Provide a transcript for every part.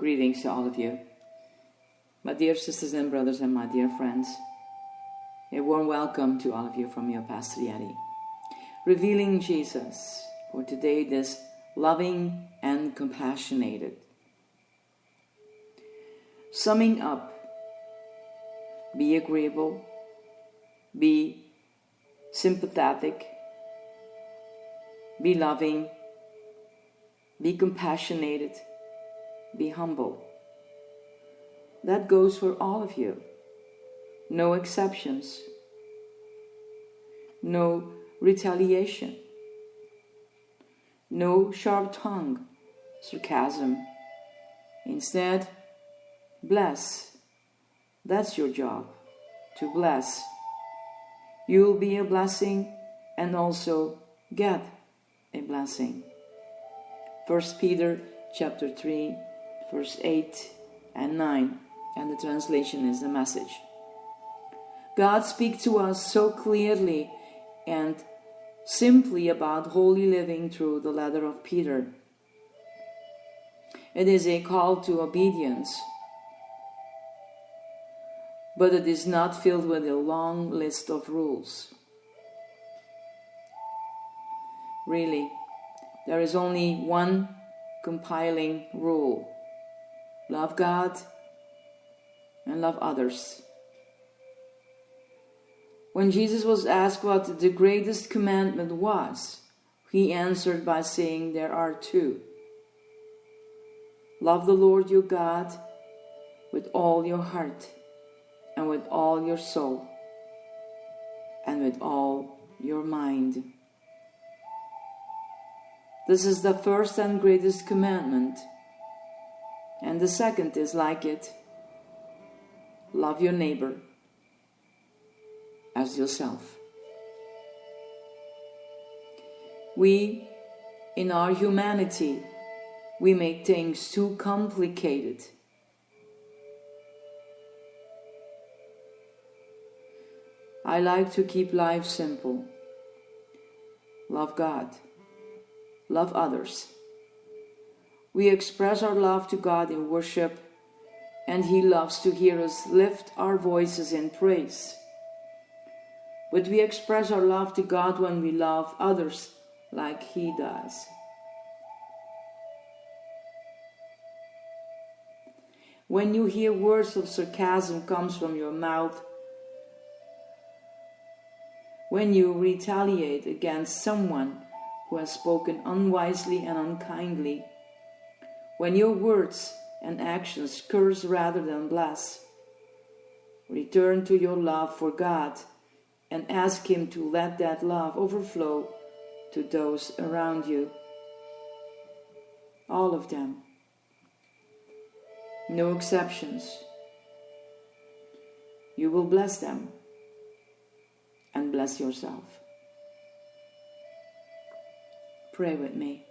Greetings to all of you, my dear sisters and brothers and my dear friends. A warm welcome to all of you from your Pastor Yeti. Revealing Jesus for today, this loving and compassionate. Summing up, be agreeable, be sympathetic, be loving, be compassionate, be humble. That goes for all of you. No exceptions. No retaliation. No sharp tongue, sarcasm. Instead, bless. That's your job, to bless. You'll be a blessing and also get a blessing. 1 Peter chapter 3, verse 8 and 9, and the translation is the Message. God speaks to us so clearly and simply about holy living through the letter of Peter. It is a call to obedience, but it is not filled with a long list of rules. Really, there is only one compiling rule. Love God and love others. When Jesus was asked what the greatest commandment was, he answered by saying there are two. Love the Lord your God with all your heart and with all your soul and with all your mind. This is the first and greatest commandment. And the second is like it. Love your neighbor as yourself. We, in our humanity, we make things too complicated. I like to keep life simple. Love God. Love others. We express our love to God in worship, and He loves to hear us lift our voices in praise. But we express our love to God when we love others like He does. When you hear words of sarcasm comes from your mouth, when you retaliate against someone who has spoken unwisely and unkindly, when your words and actions curse rather than bless, return to your love for God and ask Him to let that love overflow to those around you. All of them. No exceptions. You will bless them and bless yourself. Pray with me.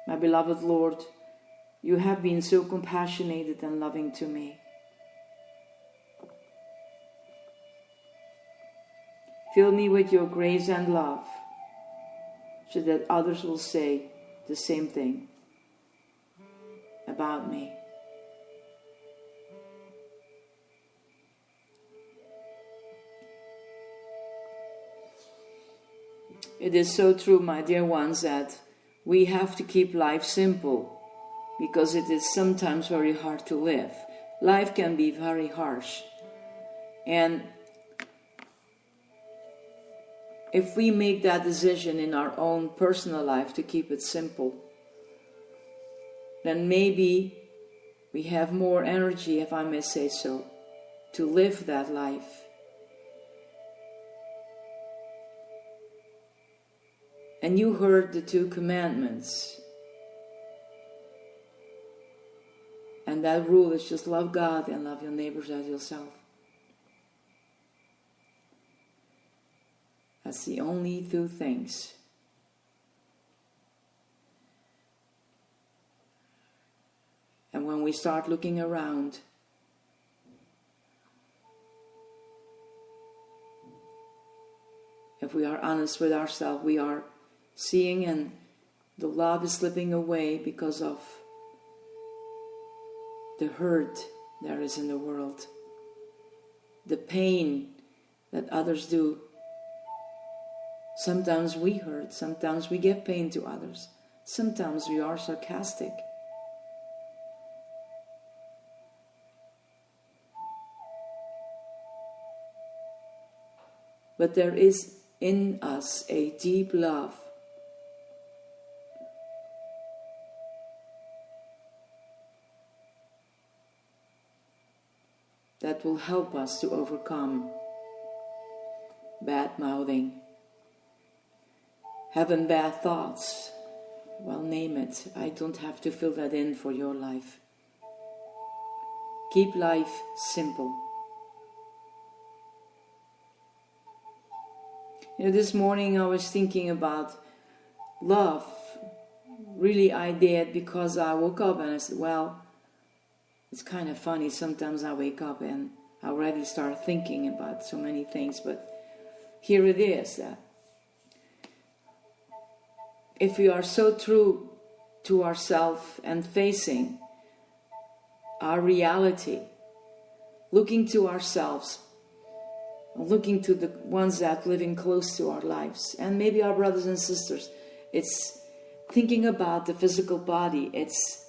My beloved Lord, you have been so compassionate and loving to me. Fill me with your grace and love, so that others will say the same thing about me. It is so true, my dear ones, that we have to keep life simple, because it is sometimes very hard to live. Life can be very harsh. And if we make that decision in our own personal life to keep it simple, then maybe we have more energy, if I may say so, to live that life. And you heard the 2 commandments. And that rule is just love God and love your neighbors as yourself. That's the only 2 things. And when we start looking around, if we are honest with ourselves, we are seeing and the love is slipping away because of the hurt there is in the world, the pain that others do. Sometimes we hurt, sometimes we give pain to others, sometimes we are sarcastic. But there is in us a deep love that will help us to overcome bad mouthing, having bad thoughts. Well, name it. I don't have to fill that in for your life. Keep life simple. This morning I was thinking about love. Really I did, because I woke up and I said, well, it's kind of funny. Sometimes I wake up and I already start thinking about so many things, but here it is, that if we are so true to ourselves and facing our reality, looking to ourselves, looking to the ones that living close to our lives, and maybe our brothers and sisters, it's thinking about the physical body. It's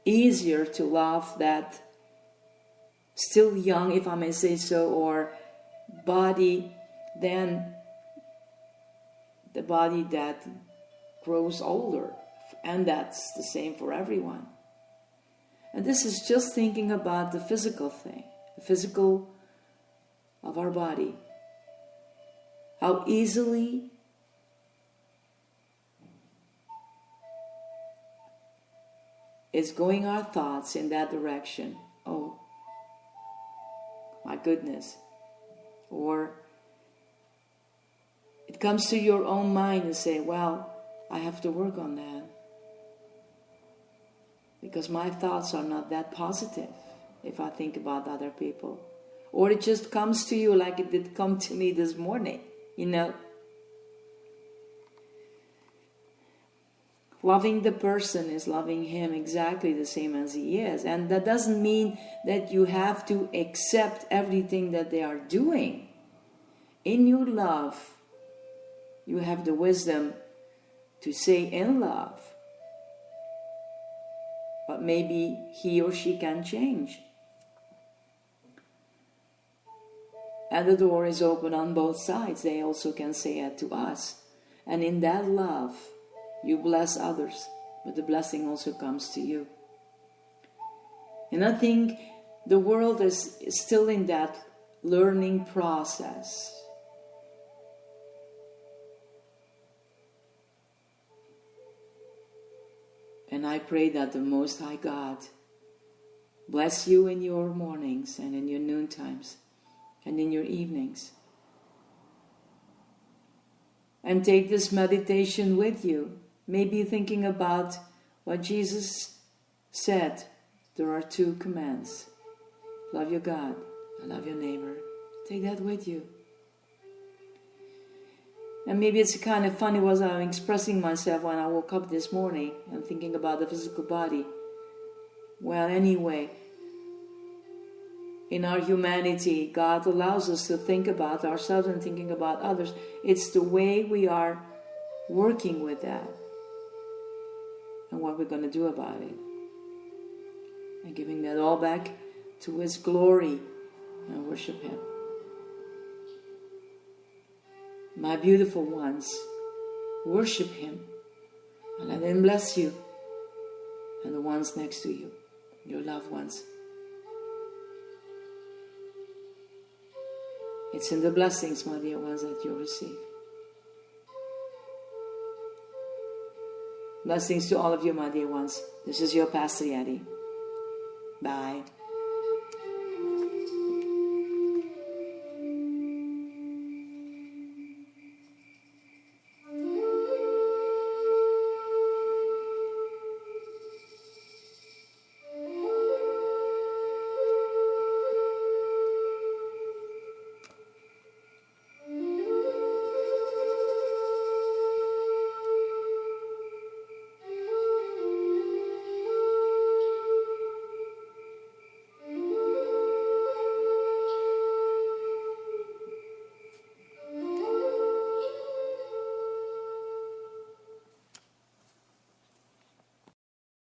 easier to love that still young, if I may say so, or body than the body that grows older. And that's the same for everyone. And this is just thinking about the physical thing, the physical of our body. How easily is going our thoughts in that direction. Oh, my goodness. Or it comes to your own mind and say, well, I have to work on that, because my thoughts are not that positive if I think about other people. Or it just comes to you like it did come to me this morning, Loving the person is loving him exactly the same as he is. And that doesn't mean that you have to accept everything that they are doing. In your love, you have the wisdom to say in love, but maybe he or she can change. And the door is open on both sides. They also can say it to us. And in that love, you bless others, but the blessing also comes to you. And I think the world is still in that learning process. And I pray that the Most High God bless you in your mornings and in your noon times and in your evenings. And take this meditation with you. Maybe thinking about what Jesus said. There are 2 commands. Love your God and love your neighbor. Take that with you. And maybe it's kind of funny was I'm expressing myself when I woke up this morning and thinking about the physical body. Well, anyway, in our humanity, God allows us to think about ourselves and thinking about others. It's the way we are working with that and what we're going to do about it. And giving that all back to His glory and worship Him. My beautiful ones, worship Him and let Him bless you and the ones next to you, your loved ones. It's in the blessings, my dear ones, that you'll receive. Blessings to all of you, my dear ones. This is your Pastor Yeti. Bye.